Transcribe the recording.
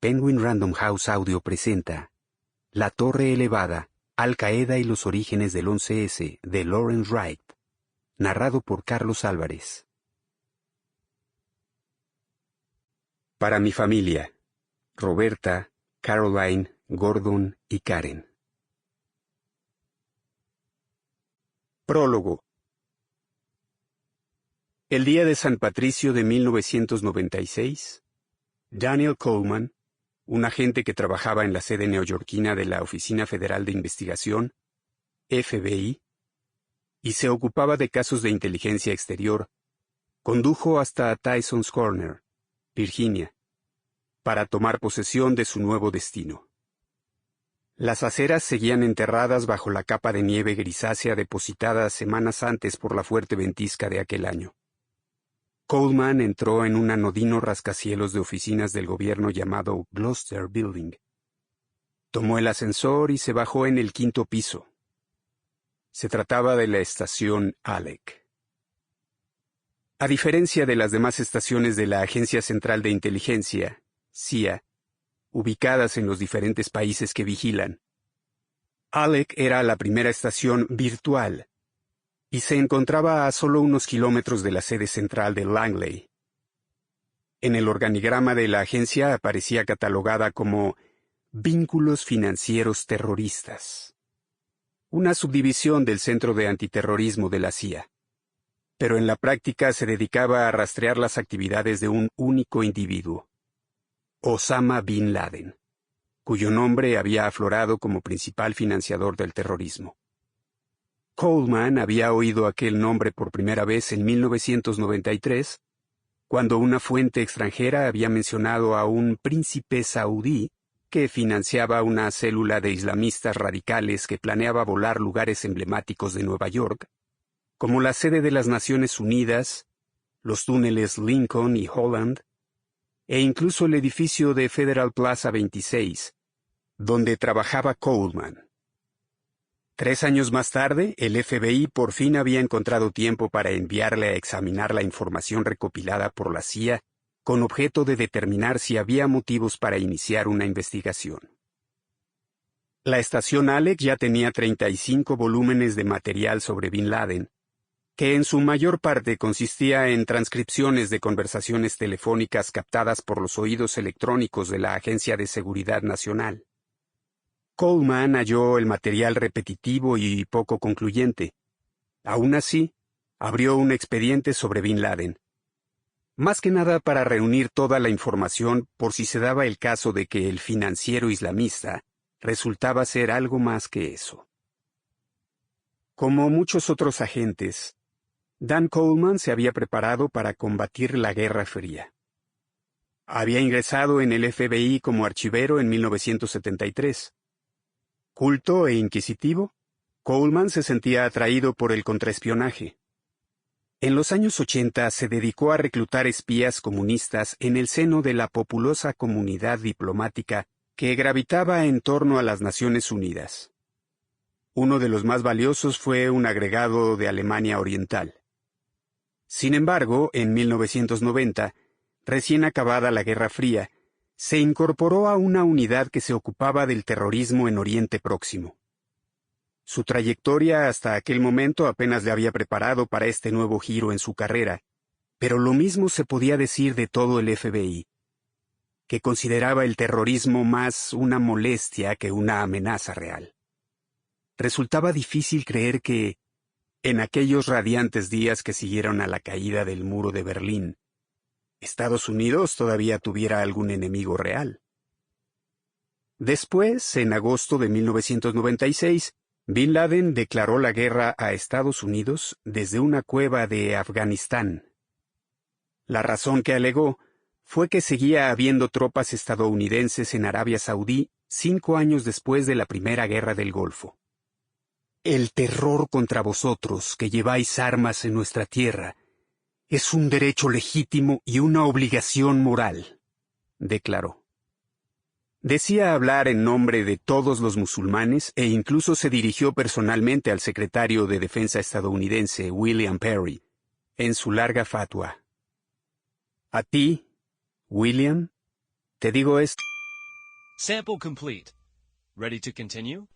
Penguin Random House Audio presenta La Torre Elevada, Al-Qaeda y los orígenes del 11S, de Lawrence Wright. Narrado por Carlos Álvarez. Para mi familia, Roberta, Caroline, Gordon y Karen. Prólogo. El día de San Patricio de 1996, Daniel Coleman, un agente que trabajaba en la sede neoyorquina de la Oficina Federal de Investigación, FBI, y se ocupaba de casos de inteligencia exterior, condujo hasta Tyson's Corner, Virginia, para tomar posesión de su nuevo destino. Las aceras seguían enterradas bajo la capa de nieve grisácea depositada semanas antes por la fuerte ventisca de aquel año. Coleman entró en un anodino rascacielos de oficinas del gobierno llamado Gloucester Building. Tomó el ascensor y se bajó en el 5º piso. Se trataba de la estación Alec. A diferencia de las demás estaciones de la Agencia Central de Inteligencia, CIA, ubicadas en los diferentes países que vigilan, Alec era la primera estación virtual y se encontraba a solo unos kilómetros de la sede central de Langley. En el organigrama de la agencia aparecía catalogada como Vínculos Financieros Terroristas, una subdivisión del Centro de Antiterrorismo de la CIA, pero en la práctica se dedicaba a rastrear las actividades de un único individuo, Osama Bin Laden, cuyo nombre había aflorado como principal financiador del terrorismo. Coleman había oído aquel nombre por primera vez en 1993, cuando una fuente extranjera había mencionado a un príncipe saudí que financiaba una célula de islamistas radicales que planeaba volar lugares emblemáticos de Nueva York, como la sede de las Naciones Unidas, los túneles Lincoln y Holland, e incluso el edificio de Federal Plaza 26, donde trabajaba Coleman. 3 años más tarde, el FBI por fin había encontrado tiempo para enviarle a examinar la información recopilada por la CIA con objeto de determinar si había motivos para iniciar una investigación. La estación Alec ya tenía 35 volúmenes de material sobre Bin Laden, que en su mayor parte consistía en transcripciones de conversaciones telefónicas captadas por los oídos electrónicos de la Agencia de Seguridad Nacional. Coleman halló el material repetitivo y poco concluyente. Aún así, abrió un expediente sobre Bin Laden, más que nada para reunir toda la información por si se daba el caso de que el financiero islamista resultaba ser algo más que eso. Como muchos otros agentes, Dan Coleman se había preparado para combatir la Guerra Fría. Había ingresado en el FBI como archivero en 1973. Culto e inquisitivo, Coleman se sentía atraído por el contraespionaje. En los años 80 se dedicó a reclutar espías comunistas en el seno de la populosa comunidad diplomática que gravitaba en torno a las Naciones Unidas. Uno de los más valiosos fue un agregado de Alemania Oriental. Sin embargo, en 1990, recién acabada la Guerra Fría, se incorporó a una unidad que se ocupaba del terrorismo en Oriente Próximo. Su trayectoria hasta aquel momento apenas le había preparado para este nuevo giro en su carrera, pero lo mismo se podía decir de todo el FBI, que consideraba el terrorismo más una molestia que una amenaza real. Resultaba difícil creer que, en aquellos radiantes días que siguieron a la caída del muro de Berlín, Estados Unidos todavía tuviera algún enemigo real. Después, en agosto de 1996, Bin Laden declaró la guerra a Estados Unidos desde una cueva de Afganistán. La razón que alegó fue que seguía habiendo tropas estadounidenses en Arabia Saudí 5 años después de la Primera Guerra del Golfo. El terror contra vosotros que lleváis armas en nuestra tierra es un derecho legítimo y una obligación moral, declaró. Decía hablar en nombre de todos los musulmanes e incluso se dirigió personalmente al secretario de Defensa estadounidense, William Perry, en su larga fatwa. A ti, William, te digo esto. Sample complete. Ready to continue?